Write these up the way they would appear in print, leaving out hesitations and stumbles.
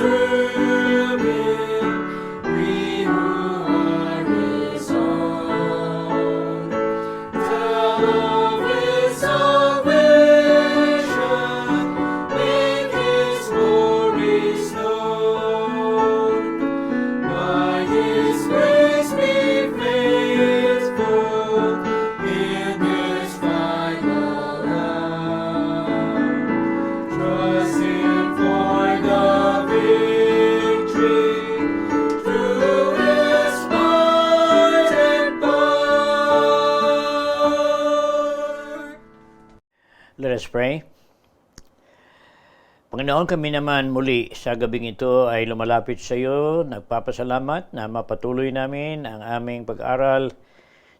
through Him, we who are His own. Tell of His salvation, make His glories known. By His grace be faithful in His final hour. Trust Him for the victory through His might and power. Let us pray. Panginoon, kami naman muli sa gabing ito ay lumalapit sa iyo, nagpapasalamat na mapatuloy namin ang aming pag-aral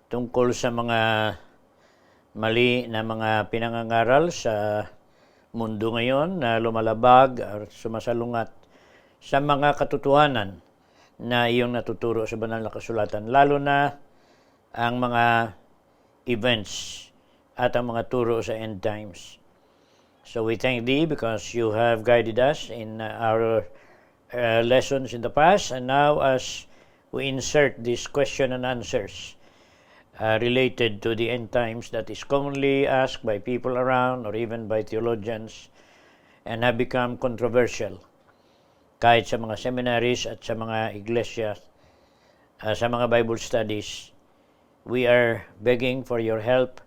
tungkol sa mga mali na mga pinangangaral sa mundo ngayon na lumalabag at sumasalungat sa mga katotohanan na iyong natuturo sa banal na kasulatan, lalo na ang mga events at ang mga turo sa end times. So we thank Thee because You have guided us in our lessons in the past, and now as we insert this question and answers related to the end times that is commonly asked by people around or even by theologians and have become controversial kahit sa mga seminaries at sa mga iglesia, sa mga Bible studies, we are begging for Your help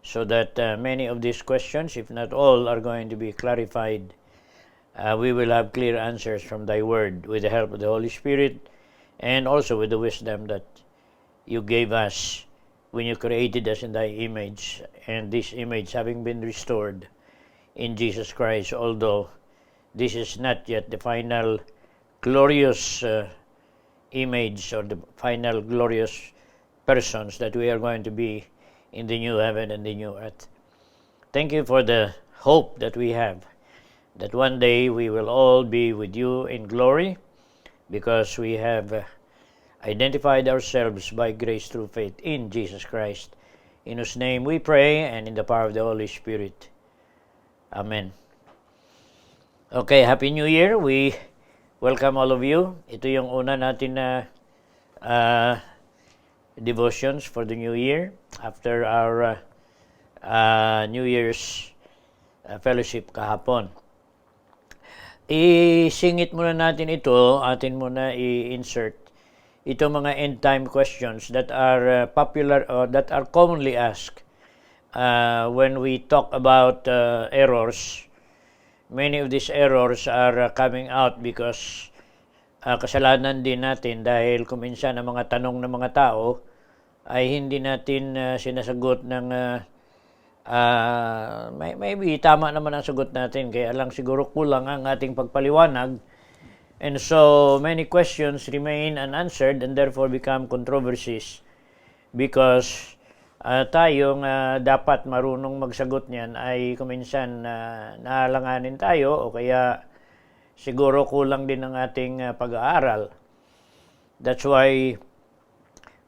so that many of these questions, if not all, are going to be clarified. We will have clear answers from Thy Word with the help of the Holy Spirit and also with the wisdom that You gave us when You created us in Thy image, and this image having been restored in Jesus Christ, although this is not yet the final glorious image or the final glorious persons that we are going to be in the new heaven and the new earth. Thank You for the hope that we have, that one day we will all be with You in glory, because we have identified ourselves by grace through faith in Jesus Christ, in whose name we pray and in the power of the Holy Spirit. Amen. Okay, Happy New Year. We welcome all of you. Ito yung una natin na devotions for the new year after our New Year's fellowship kahapon. Isingit muna natin ito, atin muna i-insert ito mga end time questions that are popular or that are commonly asked when we talk about errors. Many of these errors are coming out because kasalanan din natin dahil kuminsan ang mga tanong ng mga tao ay hindi natin sinasagot ng maybe tama naman ang sagot natin, kaya lang siguro kulang ang ating pagpaliwanag, and so many questions remain unanswered and therefore become controversies because tayong dapat marunong magsagot niyan ay kuminsan nahalanganin tayo o kaya siguro kulang din ang ating pag-aaral. That's why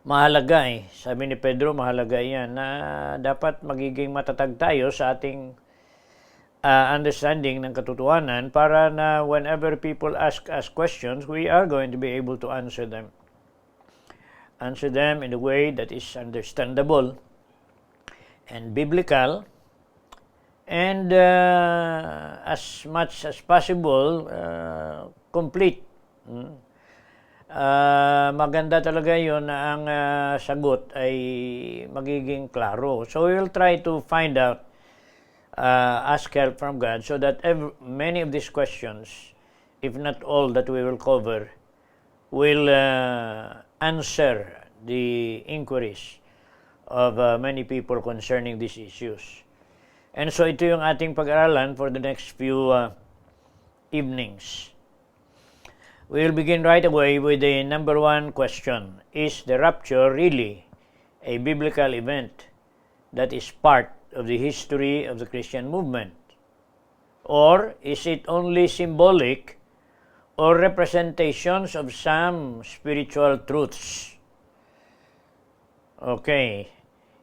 mahalaga sabi ni Pedro, mahalaga yan na dapat magiging matatag tayo sa ating understanding ng katotohanan para na whenever people ask us questions, we are going to be able to answer them. Answer them in a way that is understandable and biblical, and as much as possible, complete. Maganda talaga yun na ang sagot ay magiging klaro. So we will try to find out, ask help from God so that many of these questions, if not all that we will cover, will answer the inquiries of many people concerning these issues. And so ito yung ating pag-aralan for the next few evenings. We will begin right away with the number one question. Is the rapture really a biblical event that is part of the history of the Christian movement? Or is it only symbolic or representations of some spiritual truths? Okay.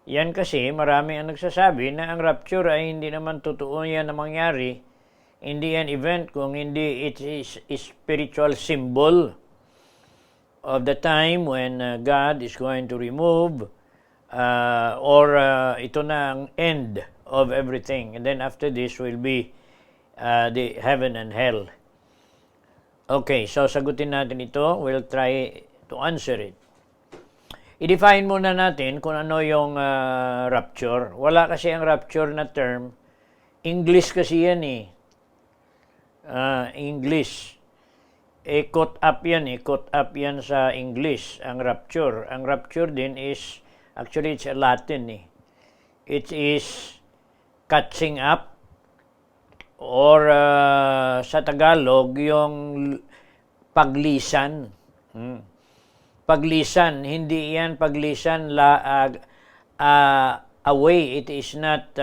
Yan kasi marami ang nagsasabi na ang rapture ay hindi naman totoo yan na mangyari, Hindi yan event kung hindi it is a spiritual symbol of the time when God is going to remove ito na ang end of everything. And then after this will be the heaven and hell. Okay, so sagutin natin ito. We'll try to answer it. I-define muna natin kung ano yung rapture. Wala kasi ang rapture na term. English kasi yan eh. English. Caught up yan eh. Caught up yan sa English, ang rapture. Ang rapture din is, actually it's a Latin eh. It is catching up or sa Tagalog, yung paglisan. Paglisan, hindi yan paglisan away. It is not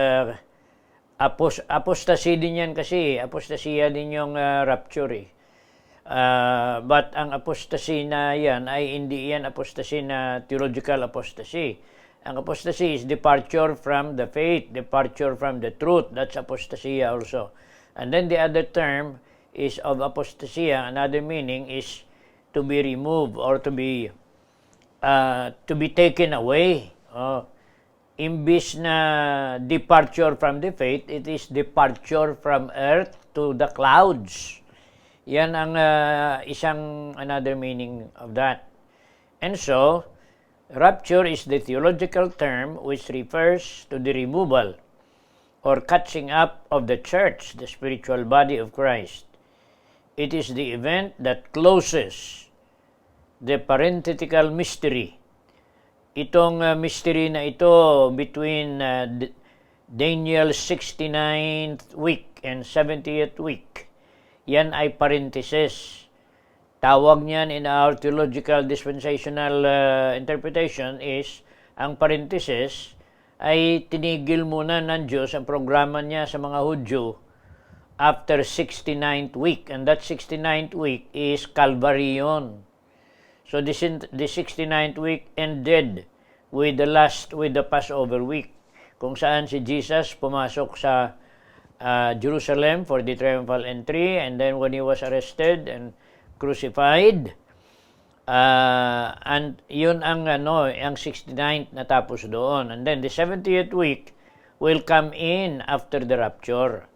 apostasy din yan kasi. Apostasya din yung rapture eh. But ang apostasy na yan ay hindi yan apostasy na theological apostasy. Ang apostasy is departure from the faith, departure from the truth. That's apostasy also. And then the other term is of apostasy. Another meaning is to be removed or to be taken away. Imbis na departure from the faith, it is departure from earth to the clouds. Yan ang another meaning of that. And so, rapture is the theological term which refers to the removal or catching up of the church, the spiritual body of Christ. It is the event that closes the parenthetical mystery. Itong mystery na ito between Daniel's 69th week and 70th week, yan ay parenthesis. Tawag niyan in our theological dispensational interpretation is, ang parenthesis ay tinigil muna ng Diyos ang programa niya sa mga Hudyo after 69th week. And that 69th week is Calvary yun. So the 69th week ended with the Passover week, kung saan si Jesus pumasok sa Jerusalem for the triumphal entry, and then when he was arrested and crucified, and yun ang ang 69th natapos doon. And then the 70th week will come in after the rapture.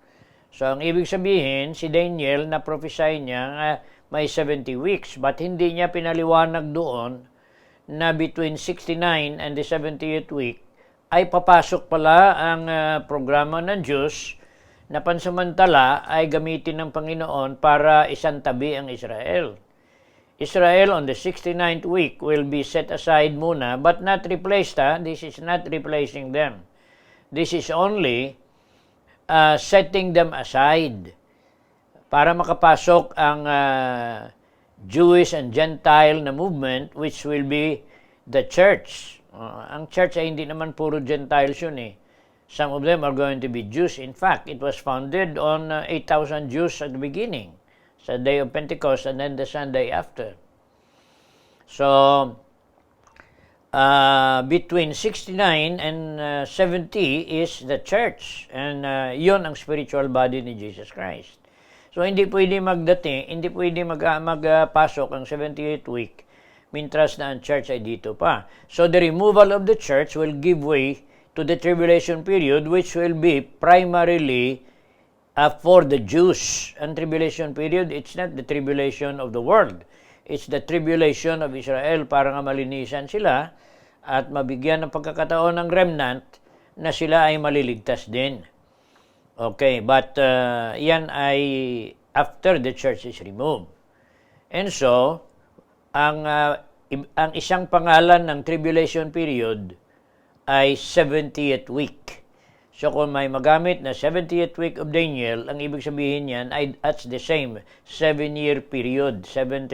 So ang ibig sabihin, si Daniel na prophesy niya may 70 weeks, but hindi niya pinaliwanag doon na between 69 and the 70th week ay papasok pala ang programa ng Diyos na pansamantala ay gamitin ng Panginoon para isantabi ang Israel. Israel on the 69th week will be set aside muna, but not replaced. This is not replacing them. This is only setting them aside para makapasok ang Jewish and Gentile na movement, which will be the church. Ang church ay hindi naman puro Gentiles yun eh. Some of them are going to be Jews. In fact, it was founded on 8,000 Jews at the beginning, sa day of Pentecost, and then the Sunday after. So, between 69 and 70 is the church, and yun ang spiritual body ni Jesus Christ. So, hindi pwede magpasok ang 78th week, mintras na ang church ay dito pa. So, the removal of the church will give way to the tribulation period, which will be primarily for the Jews. Ang tribulation period, it's not the tribulation of the world. It's the tribulation of Israel para nga malinisan sila at mabigyan ng pagkakataon ng remnant na sila ay maliligtas din. Okay, but yan ay after the church is removed. And so, ang isang pangalan ng tribulation period ay 70th week. So kung may magamit na 70th week of Daniel, ang ibig sabihin niyan ay that's the same 7-year period, 7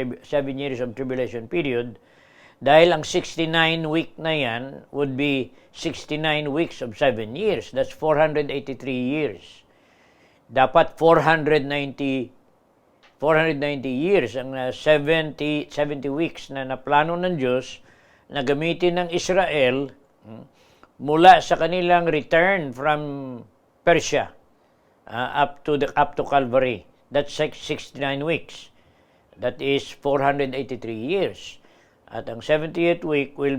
years of tribulation period. Dahil ang 69 week na yan would be 69 weeks of 7 years. That's 483 years. Dapat 490 years ang 70 weeks na naplano ng Diyos na gamitin ng Israel mula sa kanilang return from Persia up to Calvary. That's 69 weeks. That is 483 years. At ang 70th week will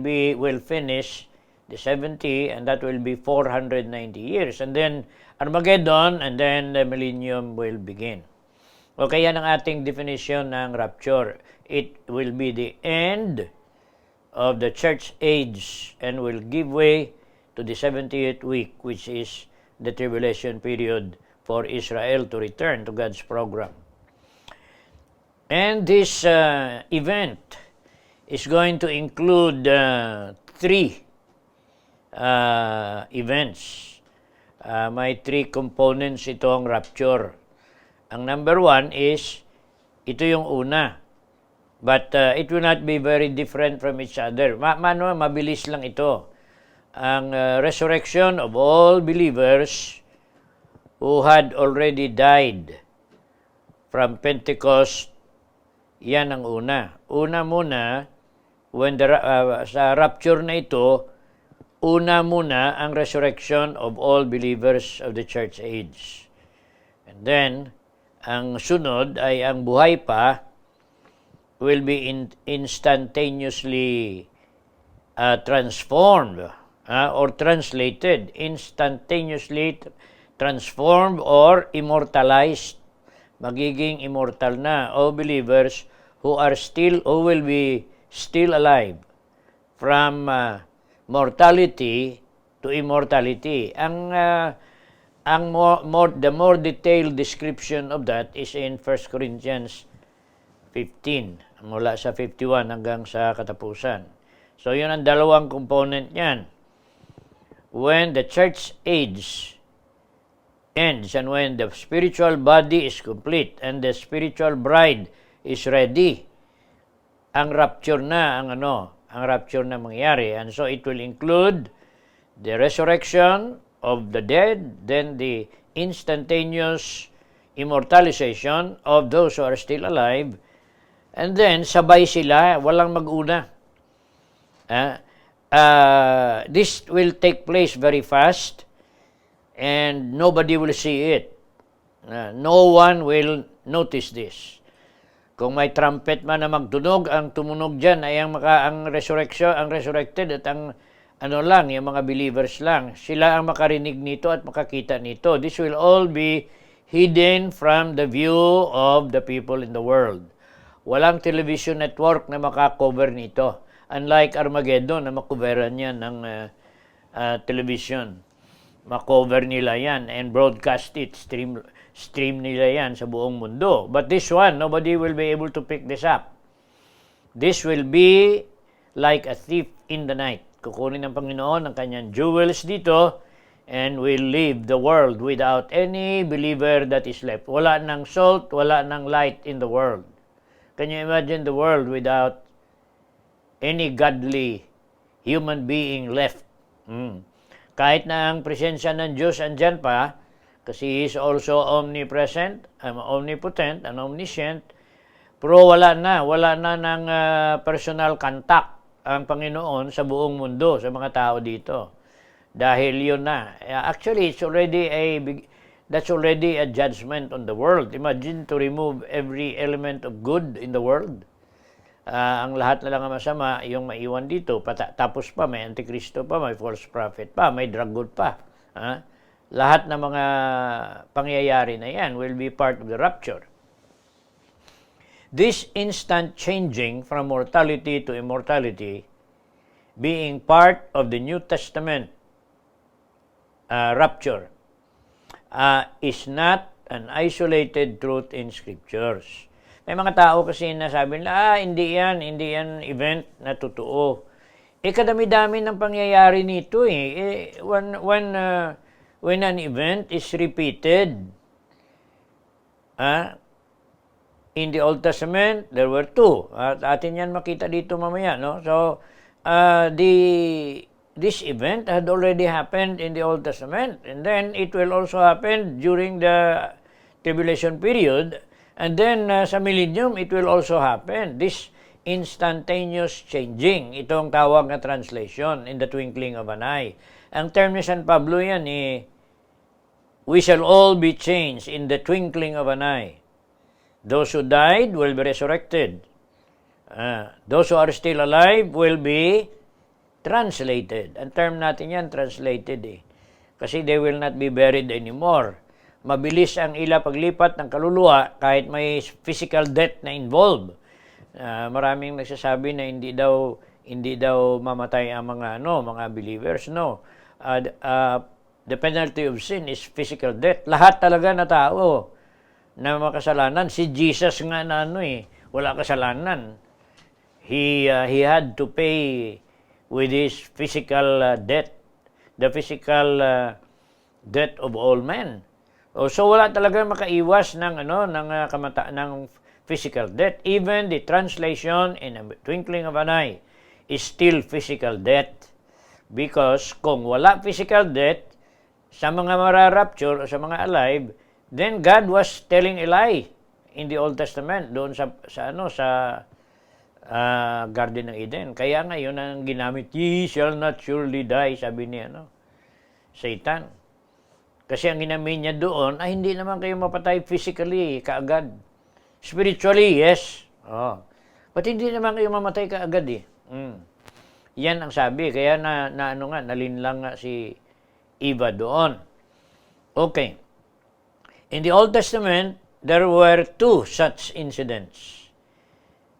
finish the 70, and that will be 490 years. And then Armageddon, and then the millennium will begin. Okay, yan ang ating definition ng rapture. It will be the end of the church age and will give way to the 70th week, which is the tribulation period for Israel to return to God's program. And this event is going to include three events. May three components itong rapture. Ang number one is, ito yung una. But it will not be very different from each other. Mabilis lang ito. Ang resurrection of all believers who had already died from Pentecost, yan ang una. Una muna, when sa rapture na ito, una muna ang resurrection of all believers of the church age. And then, ang sunod ay ang buhay pa will be instantaneously transformed or translated, instantaneously transformed or immortalized. Magiging immortal na all believers who will be still alive from mortality to immortality. The more detailed description of that is in 1 Corinthians 15, mula sa 51 hanggang sa katapusan. So yun ang dalawang component niyan. When the church age ends and when the spiritual body is complete and the spiritual bride is ready, ang rapture na mangyayari. And so it will include the resurrection of the dead, then the instantaneous immortalization of those who are still alive, and then sabay sila, walang mag-una. This will take place very fast and nobody will see it. No one will notice this. Kung may trumpet man na magtunog, ang tumunog dyan ay ang resurrected at ang yung mga believers lang. Sila ang makarinig nito at makakita nito. This will all be hidden from the view of the people in the world. Walang television network na makakover nito. Unlike Armageddon na makoveran yan ng television. Makover nila yan and broadcast it, stream nila yan sa buong mundo. But this one, nobody will be able to pick this up. This will be like a thief in the night. Kukunin ng Panginoon ang kanyang jewels dito and will leave the world without any believer that is left. Wala nang salt, wala nang light in the world. Can you imagine the world without any godly human being left? Kahit na ang presensya ng Diyos andyan pa, kasi He is also omnipresent, omnipotent, and omniscient, pero wala na ng personal contact ang Panginoon sa buong mundo, sa mga tao dito. Dahil yun na. Actually, that's already a judgment on the world. Imagine to remove every element of good in the world. Ang lahat na lang ang masama, yung maiwan dito. Tapos pa, may antikristo pa, may false prophet pa, may dragon pa. Lahat ng mga pangyayari na yan will be part of the rapture. This instant changing from mortality to immortality, being part of the New Testament rapture, is not an isolated truth in Scriptures. May mga tao kasi nasabi nila, hindi yan event na totoo. Kadami-dami ng pangyayari nito eh. When an event is repeated, in the Old Testament, there were two. Atin yan makita dito mamaya, no? So, this event had already happened in the Old Testament, and then it will also happen during the tribulation period, and then sa millennium, it will also happen. This instantaneous changing, itong tawag na translation, in the twinkling of an eye. Ang term ni San Pablo yan, we shall all be changed in the twinkling of an eye. Those who died will be resurrected. Those who are still alive will be translated. Ang term natin yan, translated eh. Kasi they will not be buried anymore. Mabilis ang paglipat ng kaluluwa kahit may physical death na involved. Maraming nagsasabi na hindi daw mamatay ang mga believers. No. The penalty of sin is physical death. Lahat talaga na tao na makasalanan. Si Jesus nga na wala kasalanan. He had to pay with his physical death, the physical death of all men. So wala talaga makaiwas ng physical death. Even the translation in a twinkling of an eye is still physical death. Because kung wala physical death sa mga mararapture o sa mga alive, then God was telling a lie in the Old Testament doon sa Garden ng Eden. Kaya nga yun ang ginamit, ye shall not surely die, sabi ni Satan. Kasi ang ginamit niya doon ay hindi naman kayo mapatay physically kaagad. Spiritually, yes. But hindi naman kayo mamatay kaagad eh. Yan ang sabi. Kaya nalinlang nga si Eva doon. Okay. In the Old Testament, there were two such incidents.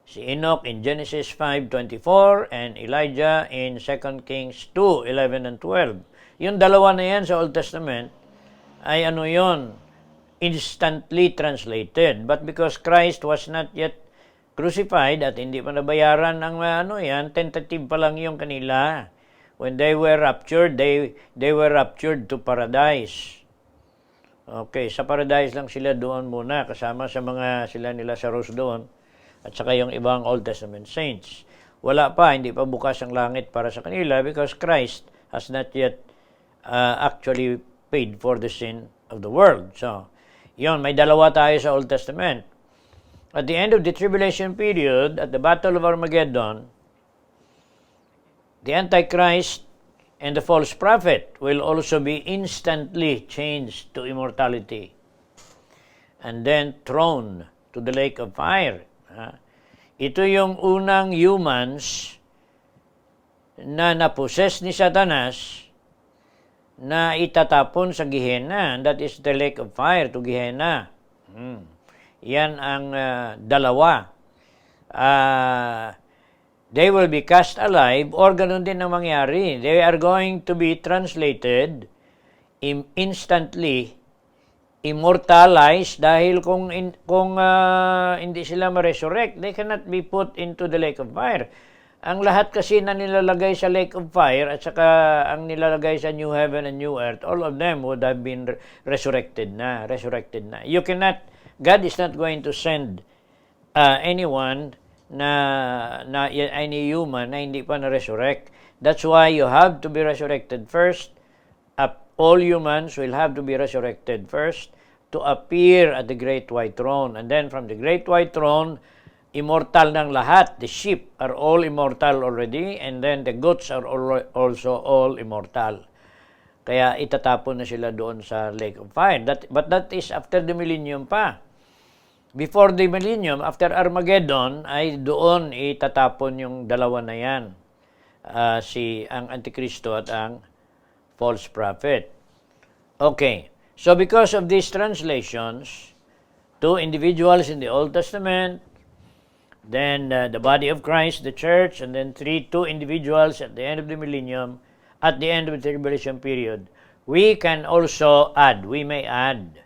Si Enoch in Genesis 5:24 and Elijah in 2 Kings 2:11 and 12. Yung dalawa na yan sa Old Testament ay instantly translated. But because Christ was not yet crucified at hindi pa nabayaran ang tentative pa lang yung kanila. When they were raptured, they were raptured to paradise. Okay, sa paradise lang sila doon muna kasama sa mga nila sa Rose doon at saka yung ibang Old Testament saints. Hindi pa bukas ang langit para sa kanila because Christ has not yet actually paid for the sin of the world. So, may dalawa tayo sa Old Testament. At the end of the tribulation period, at the Battle of Armageddon, the Antichrist and the false prophet will also be instantly changed to immortality and then thrown to the lake of fire. Ito yung unang humans na naposes ni Satanas na itatapon sa Gehenna. That is the lake of fire to Gehenna. Yan ang dalawa. They will be cast alive or ganun din ang mangyari. They are going to be translated instantly, immortalized dahil kung hindi sila ma-resurrect, they cannot be put into the lake of fire. Ang lahat kasi na nilalagay sa lake of fire at saka ang nilalagay sa new heaven and new earth, all of them would have been resurrected na. God is not going to send anyone any human na hindi pa na-resurrect. That's why you have to be resurrected first. All humans will have to be resurrected first to appear at the great white throne. And then from the great white throne, immortal ng lahat. The sheep are all immortal already, and then the goats are also all immortal. Kaya itatapon na sila doon sa lake of fire. But that is after the millennium pa. Before the millennium, after Armageddon, ay doon itatapon yung dalawa na yan. Ang Antikristo at ang false prophet. Okay. So because of these translations, two individuals in the Old Testament, then the body of Christ, the church, and then two individuals at the end of the millennium, at the end of the tribulation period, we may add.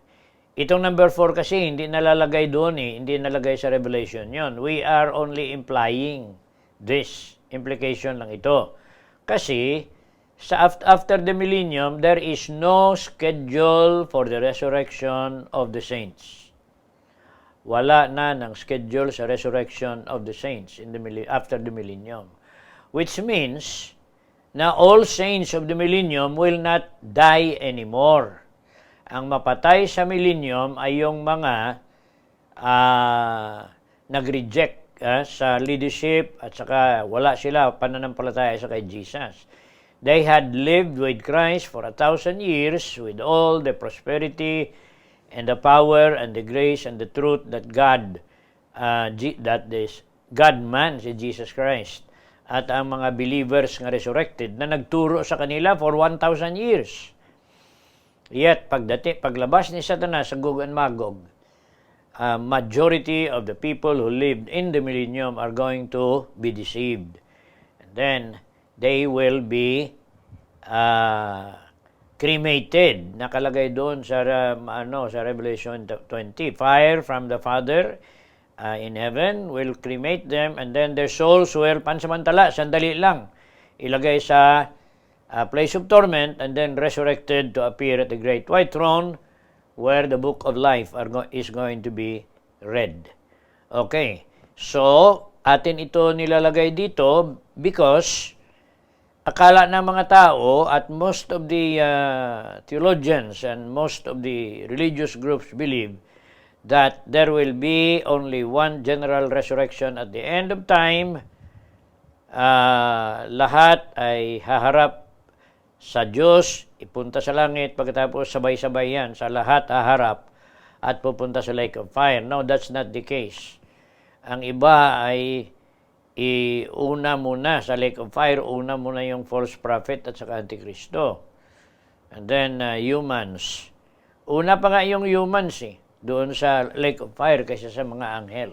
Itong number 4 kasi hindi nalalagay doon hindi nalagay sa Revelation yon. We are only implying this. Implication lang ito. Kasi after the millennium, there is no schedule for the resurrection of the saints. Wala na ng schedule sa resurrection of the saints after the millennium. Which means na all saints of the millennium will not die anymore. Ang mapatay sa millennium ay yung mga nag-reject sa leadership at saka wala sila pananampalataya sa kay Jesus. They had lived with Christ for 1,000 years with all the prosperity and the power and the grace and the truth that God-man si Jesus Christ at ang mga believers nga resurrected na nagturo sa kanila for 1,000 years. Yet, paglabas ni Satanas sa Gog and Magog, majority of the people who lived in the millennium are going to be deceived. And then, they will be cremated. Nakalagay doon sa Revelation 20. Fire from the Father in heaven will cremate them, and then their souls will pansamantala, sandali lang, ilagay sa place of torment, and then resurrected to appear at the great white throne where the book of life is going to be read. Okay, so atin ito nilalagay dito because akala ng mga tao at most of the theologians and most of the religious groups believe that there will be only one general resurrection at the end of time. Lahat ay haharap sa Diyos, ipunta sa langit, pagkatapos sabay-sabay yan, sa lahat haharap at pupunta sa lake of fire. No, that's not the case. Ang iba ay una muna sa lake of fire, una muna yung false prophet at saka antikristo. And then humans. Una pa nga yung humans doon sa lake of fire kaysa sa mga anghel.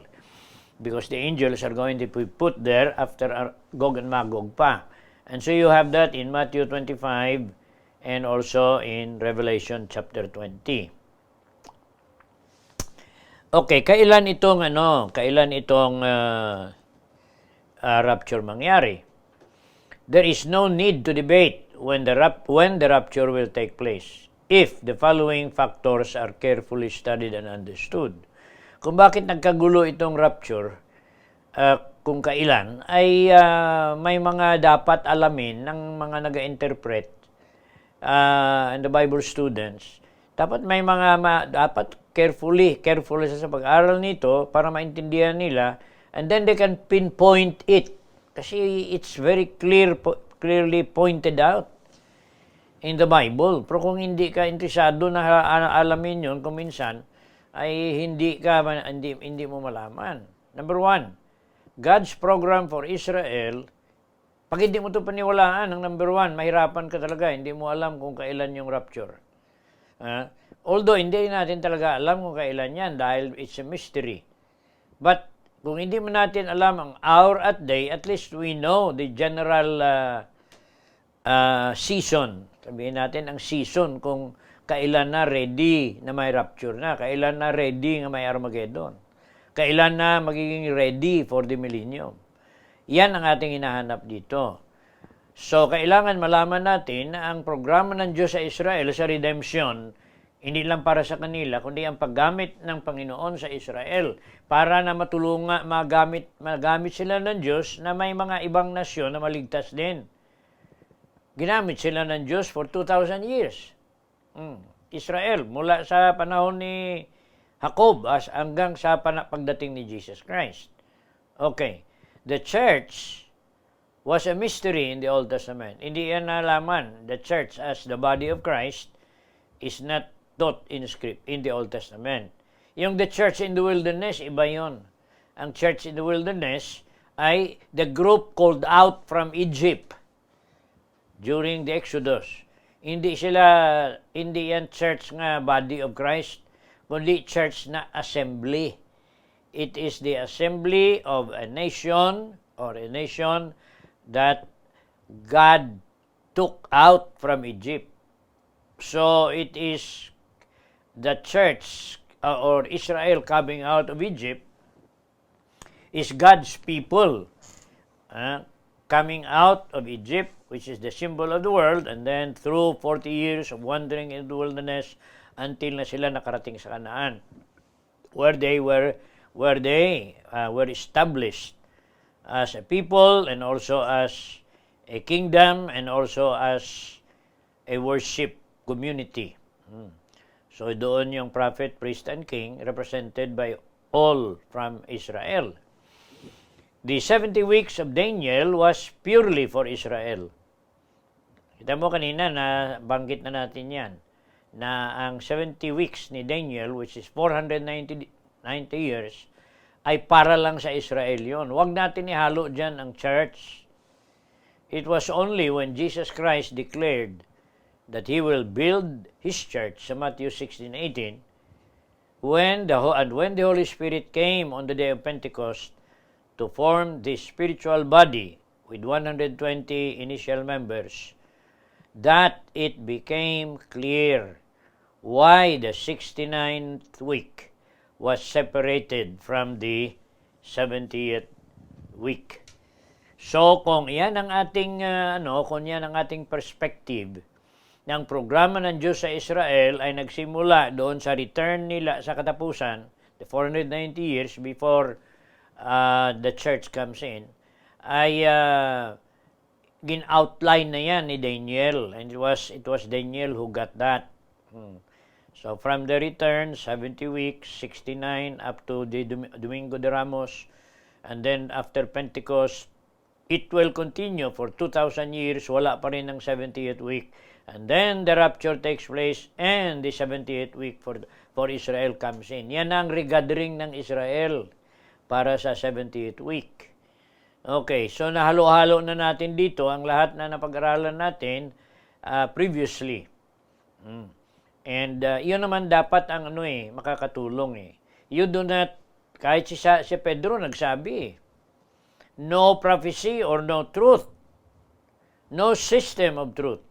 Because the angels are going to be put there after Gog and Magog pa. And so you have that in Matthew 25 and also in Revelation chapter 20. Okay, kailan itong rapture mangyari? There is no need to debate when the rapture will take place if the following factors are carefully studied and understood. Kung bakit nagkagulo itong rapture, kung kailan, ay may mga dapat alamin ng mga nag-interpret and the Bible students. Dapat may mga dapat carefully sa pag-aral nito para maintindihan nila, and then they can pinpoint it. Kasi it's very clearly pointed out in the Bible. Pero kung hindi ka interesado na alamin yun, kung minsan, ay hindi mo malaman. Number one, God's program for Israel, pag hindi mo ito paniwalaan, ang number one, mahirapan ka talaga. Hindi mo alam kung kailan yung rapture. Although, hindi natin talaga alam kung kailan yan dahil it's a mystery. But, kung hindi mo natin alam ang hour at day, at least we know the general season. Sabihin natin ang season kung kailan na ready na may rapture na, kailan na ready na may Armageddon, kailan na magiging ready for the millennium. Yan ang ating hinahanap dito. So, kailangan malaman natin na ang programa ng Diyos sa Israel sa redemption, hindi lang para sa kanila, kundi ang paggamit ng Panginoon sa Israel para na magamit sila ng Diyos na may mga ibang nasyon na maligtas din. Ginamit sila ng Diyos for 2,000 years. Israel, mula sa panahon ni Jacob hanggang sa pagdating ni Jesus Christ. Okay. The church was a mystery in the Old Testament. Hindi yan nalaman. The church as the body of Christ is not taught in the Old Testament. Yung the church in the wilderness, iba yon. Ang church in the wilderness ay the group called out from Egypt during the Exodus. Hindi yan church nga body of Christ, kundi church na assembly. It is the assembly of a nation or a nation that God took out from Egypt. So it is the church or Israel coming out of Egypt is God's people coming out of Egypt, which is the symbol of the world, and then through 40 years of wandering in the wilderness until na sila nakarating sa Canaan, where they were established as a people and also as a kingdom and also as a worship community. So doon yung prophet, priest, and king represented by all from Israel. The 70 weeks of Daniel was purely for Israel. Kita mo kanina na banggit na natin yan, na ang 70 weeks ni Daniel, which is 490 years, ay para lang sa Israel yon. Huwag natin ihalo dyan ang church. It was only when Jesus Christ declared that He will build His church sa Matthew 16:18, when the Holy Spirit came on the day of Pentecost to form this spiritual body with 120 initial members, that it became clear why the 69th week was separated from the 70th week. So kung yan ang ating kung yan ang ating perspective ng programa ng Diyos sa Israel ay nagsimula doon sa return nila sa katapusan, the 490 years before the church comes in, ay gin-outline na yan ni Daniel, and it was Daniel who got that. So from the return, 70 weeks, 69 up to the Domingo de Ramos, and then after Pentecost, it will continue for 2,000 years, wala pa rin ng 70th week. And then the rapture takes place and the 70th week for Israel comes in. Yan ang regathering ng Israel para sa 70th week. Okay, so nahalo-halo na natin dito ang lahat na napag-aralan natin previously. And yun naman dapat ang makakatulong. You do not, kahit si Pedro nagsabi, no prophecy or no truth, no system of truth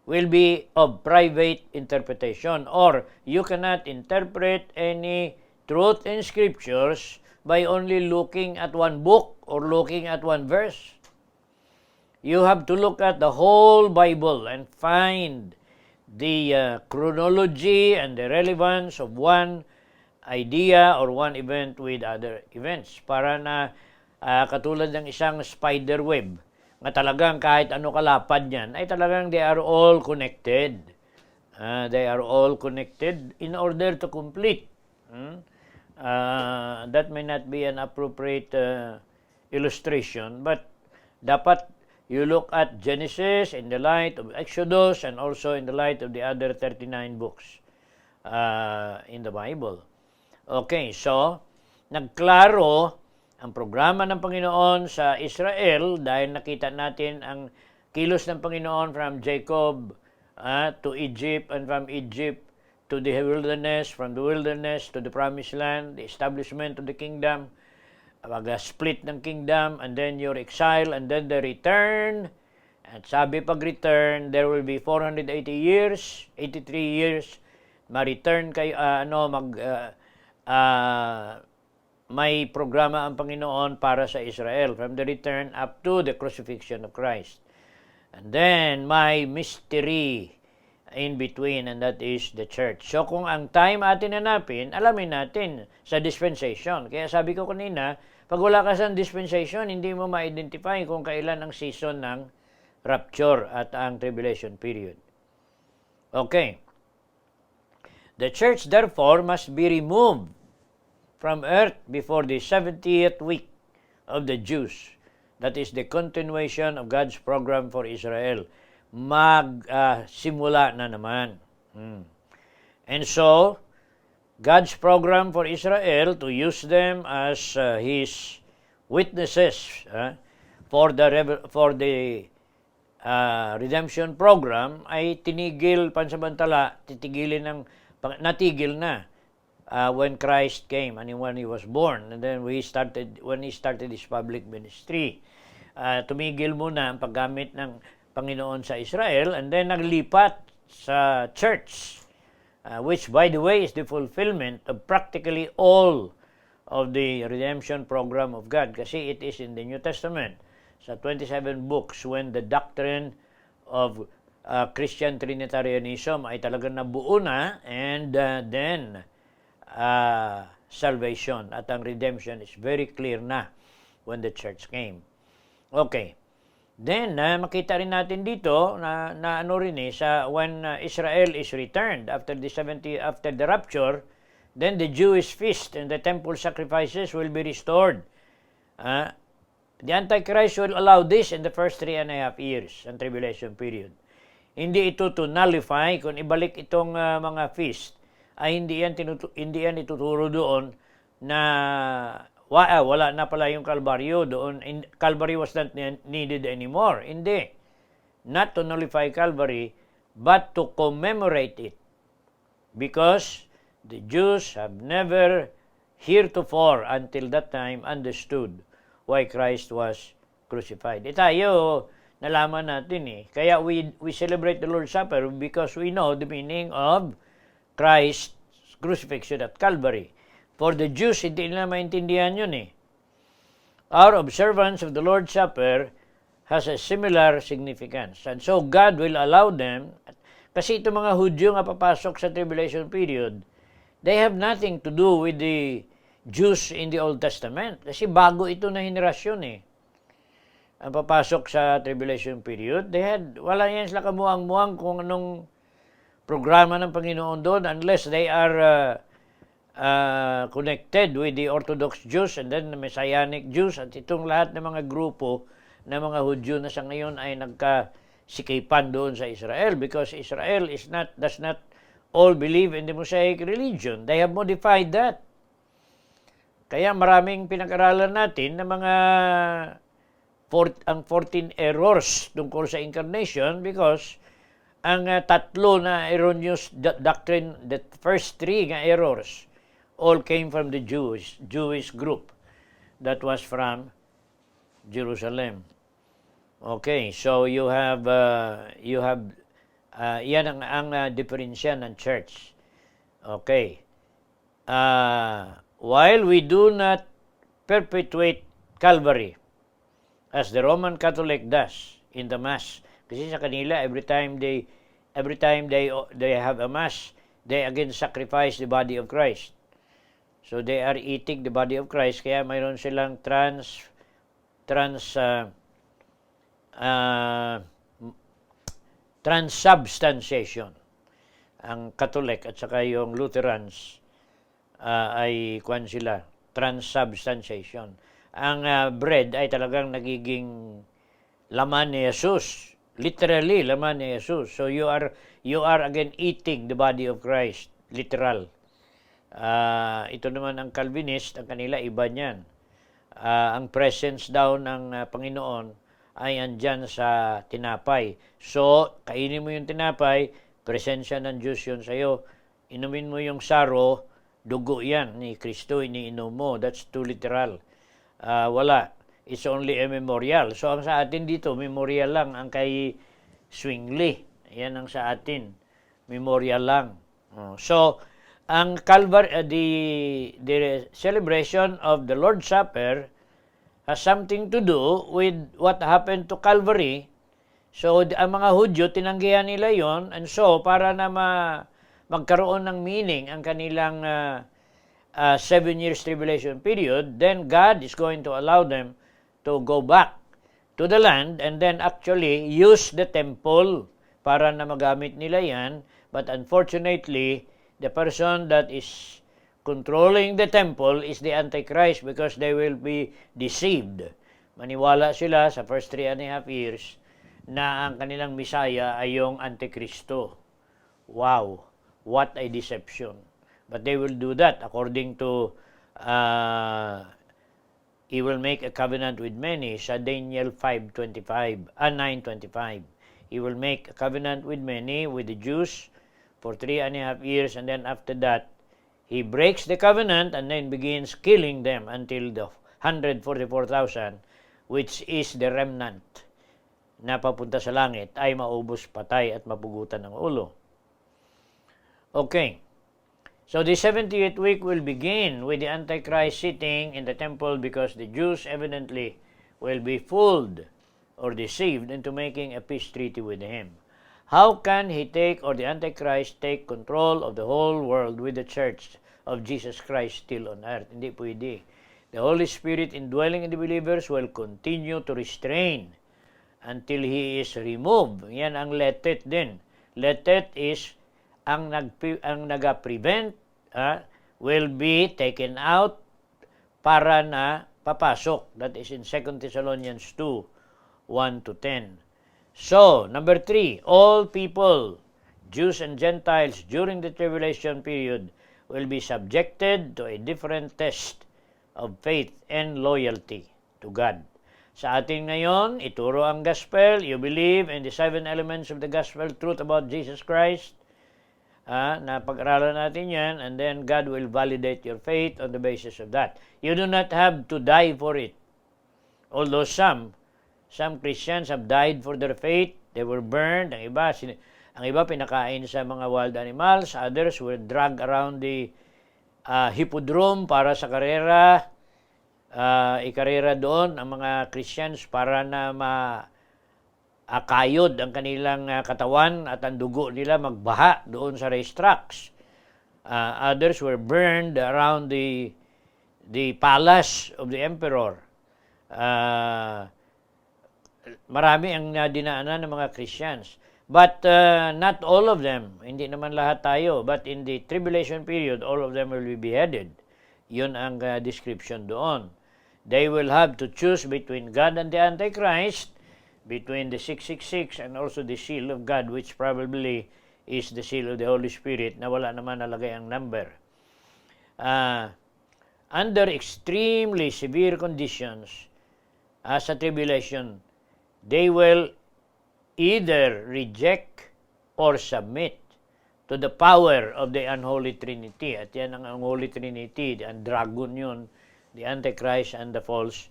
will be of private interpretation, or you cannot interpret any truth in scriptures by only looking at one book or looking at one verse. You have to look at the whole Bible and find the chronology and the relevance of one idea or one event with other events, para na katulad ng isang spider web na talagang kahit ano kalapad niyan, ay talagang they are all connected. They are all connected in order to complete. That may not be an appropriate illustration, but dapat you look at Genesis in the light of Exodus and also in the light of the other 39 books in the Bible. Okay, so nagklaro ang programa ng Panginoon sa Israel dahil nakita natin ang kilos ng Panginoon from Jacob to Egypt, and from Egypt to the wilderness, from the wilderness to the promised land, the establishment of the kingdom, split ng kingdom, and then your exile, and then the return. At sabi pag return, there will be 480 years, 83 years, ma-return kayo, may programa ang Panginoon para sa Israel from the return up to the crucifixion of Christ. And then may mystery in between, and that is the church. So kung ang time atin hanapin, alamin natin sa dispensation. Kaya sabi ko kanina, pag wala ka sa dispensation, hindi mo ma-identify kung kailan ang season ng rapture at ang tribulation period. Okay. The church therefore must be removed from earth before the 70th week of the Jews. That is the continuation of God's program for Israel. Simula na naman. And so, God's program for Israel to use them as His witnesses for the redemption program ay tinigil pansamantala, natigil na. When Christ came and when He was born, and then when He started His public ministry. Tumigil muna ang paggamit ng Panginoon sa Israel, and then naglipat sa church, which by the way is the fulfillment of practically all of the redemption program of God, kasi it is in the New Testament sa 27 books when the doctrine of Christian Trinitarianism ay talagang nabuo na, and then salvation at ang redemption is very clear na when the church came. Okay. Then, makita rin natin dito na sa when Israel is returned after the rapture, then the Jewish feast and the temple sacrifices will be restored. The Antichrist will allow this in the first 3.5 years, ang tribulation period. Hindi ito to nullify, kung ibalik itong mga feast, ay hindi yan ituturo doon na wala na pala yung Kalbaryo doon. Calvary was not needed anymore. Hindi. Not to nullify Calvary, but to commemorate it. Because the Jews have never heretofore until that time understood why Christ was crucified. Tayo, nalaman natin eh. Kaya we celebrate the Lord's Supper because we know the meaning of Christ's crucifixion at Calvary. For the Jews, hindi nila maintindihan yun eh. Our observance of the Lord's Supper has a similar significance. And so God will allow them, kasi itong mga Hudyo nga papasok sa tribulation period, they have nothing to do with the Jews in the Old Testament. Kasi bago ito na henerasyon eh. Ang papasok sa tribulation period, wala yan sila kamuang-muang kung anong programa ng Panginoon doon unless they are connected with the Orthodox Jews and then the Messianic Jews at itong lahat ng mga grupo na mga Hudyo na sa ngayon ay nagkasikipan doon sa Israel because Israel does not all believe in the Mosaic religion. They have modified that. Kaya maraming pinag-aralan natin na mga ang 14 errors tungkol sa incarnation because ang tatlo na erroneous doctrine, the first 3 nga errors, all came from the Jewish group that was from Jerusalem. Okay, so you have yan ang diferensya ng church. Okay. While we do not perpetuate Calvary as the Roman Catholic does in the Mass, kasi sa kanila every time they have a Mass, they again sacrifice the body of Christ. So they are eating the body of Christ, kaya mayroon silang transubstantiation. Ang Catholic at saka yung Lutherans ay sila, transubstantiation. Ang bread ay talagang nagiging laman ni Jesus. Literally, laman ni Jesus. So you are again eating the body of Christ. Literal. Ito naman ang Calvinist, ang kanila iba niyan. Ang presence daw ng Panginoon ay andyan sa tinapay. So, kainin mo yung tinapay, presensya ng Diyos yun sa'yo. Inumin mo yung saro, dugo yan ni Kristo, iniinom mo. That's too literal. Wala. It's only a memorial. So, ang sa atin dito, memorial lang. Ang kay Zwingli, yan ang sa atin. Memorial lang. So, ang Calvary, the celebration of the Lord's Supper has something to do with what happened to Calvary. So, ang mga Hudyo, tinanggihan nila yon, and so, para na magkaroon ng meaning ang kanilang 7 years tribulation period, then God is going to allow them to go back to the land and then actually use the temple para na magamit nila yan. But unfortunately, the person that is controlling the temple is the Antichrist because they will be deceived. Maniwala sila sa first 3.5 years na ang kanilang Messiah ay yung Antikristo. Wow! What a deception. But they will do that according to he will make a covenant with many sa Daniel 9:25. He will make a covenant with many, with the Jews, for 3.5 years, and then after that, he breaks the covenant and then begins killing them until the 144,000, which is the remnant na papunta sa langit, ay maubos, patay at mapugutan ng ulo. Okay. So the 70th week will begin with the Antichrist sitting in the temple because the Jews evidently will be fooled or deceived into making a peace treaty with him. How can he take, or the Antichrist take control of the whole world with the church of Jesus Christ still on earth? Hindi pwede. The Holy Spirit indwelling in the believers will continue to restrain until He is removed. Yan ang let it din. Let it is ang naga-prevent will be taken out para na papasok. That is in 2 Thessalonians 2, 1 to 10. So, number 3, all people, Jews and Gentiles, during the tribulation period will be subjected to a different test of faith and loyalty to God. Sa atin ngayon, ituro ang gospel, you believe in the 7 elements of the gospel truth about Jesus Christ. Napag-aralan natin yan, and then God will validate your faith on the basis of that. You do not have to die for it. Although some Christians have died for their faith, they were burned, ang iba pinakain sa mga wild animals, others were dragged around the hippodrome para sa karera, ikarera doon ang mga Christians para na maakayod ang kanilang katawan at ang dugo nila magbaha doon sa racetracks. Others were burned around the palace of the emperor. Marami ang dinaanan ng mga Christians. But not all of them, hindi naman lahat tayo, but in the tribulation period, all of them will be beheaded. Yun ang description doon. They will have to choose between God and the Antichrist, between the 666 and also the seal of God, which probably is the seal of the Holy Spirit, na wala naman nalagay ang number. Under extremely severe conditions, sa tribulation, they will either reject or submit to the power of the unholy Trinity. At yan ang unholy Trinity, ang dragon yun, the Antichrist and the false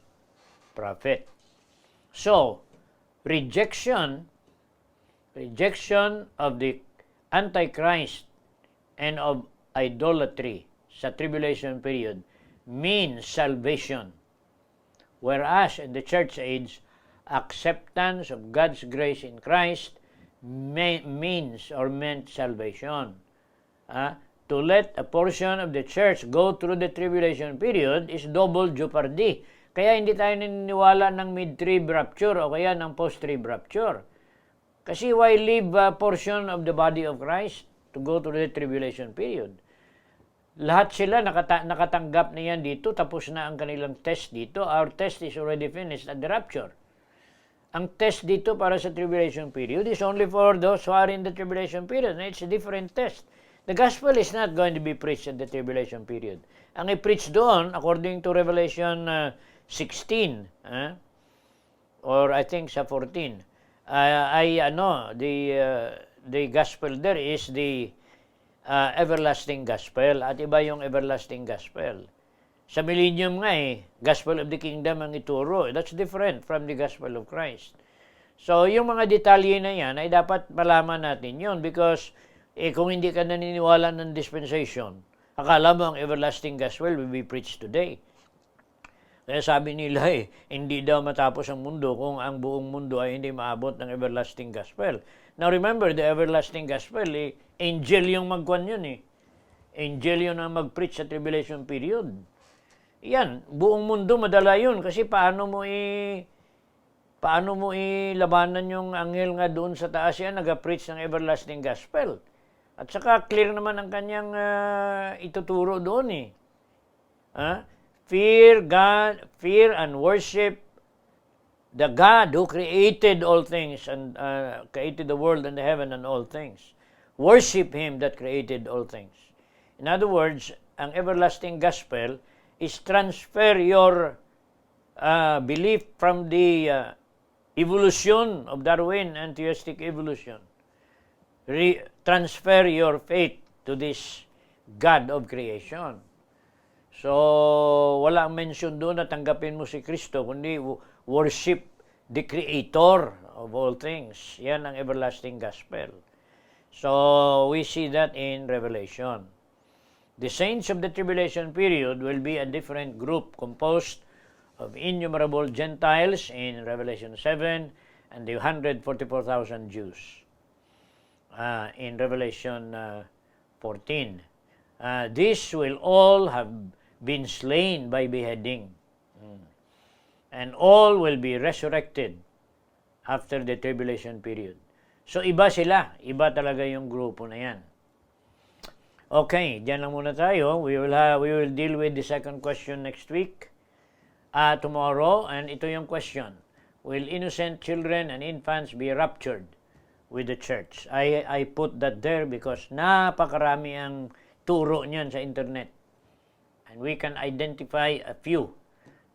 prophet. So, rejection of the Antichrist and of idolatry sa tribulation period means salvation. Whereas in the church age, acceptance of God's grace in Christ means or meant salvation. To let a portion of the church go through the tribulation period is double jeopardy. Kaya hindi tayo naniniwala ng mid-trib rapture o kaya ng post-trib rapture. Kasi why leave a portion of the body of Christ to go through the tribulation period? Lahat sila nakatanggap na yan dito, tapos na ang kanilang test dito. Our test is already finished at the rapture. Ang test dito para sa tribulation period is only for those who are in the tribulation period. It's a different test. The gospel is not going to be preached in the tribulation period. Ang i-preach doon, according to Revelation 16, or I think sa 14, the gospel there is the everlasting gospel, at iba yung everlasting gospel. Sa millennium nga gospel of the kingdom ang ituro. That's different from the gospel of Christ. So, yung mga detalye na yan ay dapat malaman natin yun because kung hindi ka naniniwala ng dispensation, akala mo ang everlasting gospel will be preached today. Kaya sabi nila hindi daw matapos ang mundo kung ang buong mundo ay hindi maabot ng everlasting gospel. Now remember, the everlasting gospel, angel yung magkwan yun Angel yun ang mag-preach sa tribulation period. Yan, buong mundo madala yun kasi paano mo ilabanan yung anghel nga doon sa taas yan nag-preach ng everlasting gospel. At saka clear naman ang kanyang ituturo doon Fear God, fear and worship the God who created all things and created the world and the heaven and all things. Worship Him that created all things. In other words, ang everlasting gospel is transfer your belief from the evolution of Darwin and theistic evolution. Transfer your faith to this God of creation. So, wala ang mention doon na tanggapin mo si Kristo, kundi worship the Creator of all things. Yan ang everlasting gospel. So, we see that in Revelation. The saints of the tribulation period will be a different group composed of innumerable Gentiles in Revelation 7 and the 144,000 Jews in Revelation 14. These will all have been slain by beheading. And all will be resurrected after the tribulation period. So, iba sila. Iba talaga yung grupo na yan. Okay, dyan lang muna tayo. We will deal with the second question next week. tomorrow, and ito yung question. Will innocent children and infants be raptured with the church? I put that there because napakarami ang turo niyan sa internet. And we can identify a few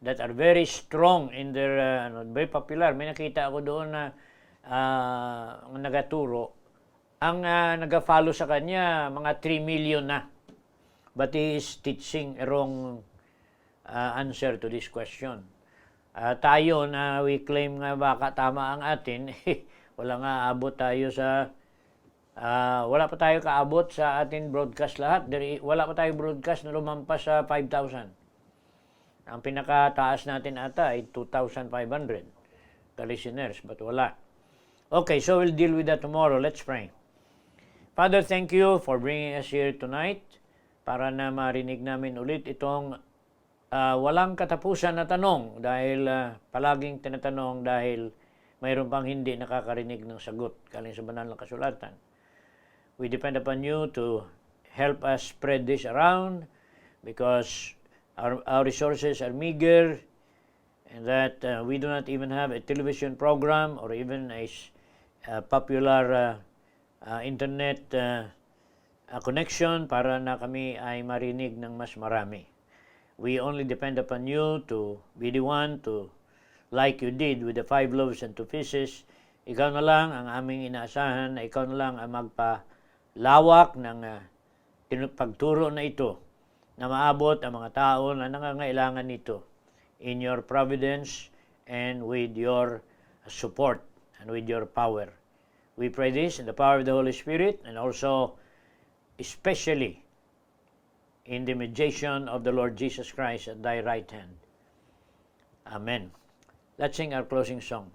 that are very strong in their, very popular. May nakita ako doon na nagaturo. Ang nag-follow sa kanya, mga 3 million na. But he is teaching a wrong answer to this question. Tayo na we claim nga baka tama ang atin, wala nga abot tayo sa, wala pa tayo kaabot sa ating broadcast lahat. Wala pa tayo broadcast na lumampas sa 5,000. Ang pinakataas natin ata ay 2,500 ka-listeners, but wala. Okay, so we'll deal with that tomorrow. Let's pray. Father, thank you for bringing us here tonight para na marinig namin ulit itong walang katapusan na tanong dahil palaging tinatanong dahil mayroon pang hindi nakakarinig ng sagot galing sa banal na kasulatan. We depend upon you to help us spread this around because our resources are meager and that we do not even have a television program or even a popular internet connection para na kami ay marinig ng mas marami. We only depend upon you to be the one to, like you did with the 5 loaves and 2 fishes, ikaw na lang ang aming inaasahan na ikaw na lang ang magpalawak ng pagturo na ito na maabot ang mga tao na nangangailangan nito in your providence and with your support and with your power. We pray this in the power of the Holy Spirit and also especially in the mediation of the Lord Jesus Christ at thy right hand. Amen. Let's sing our closing song.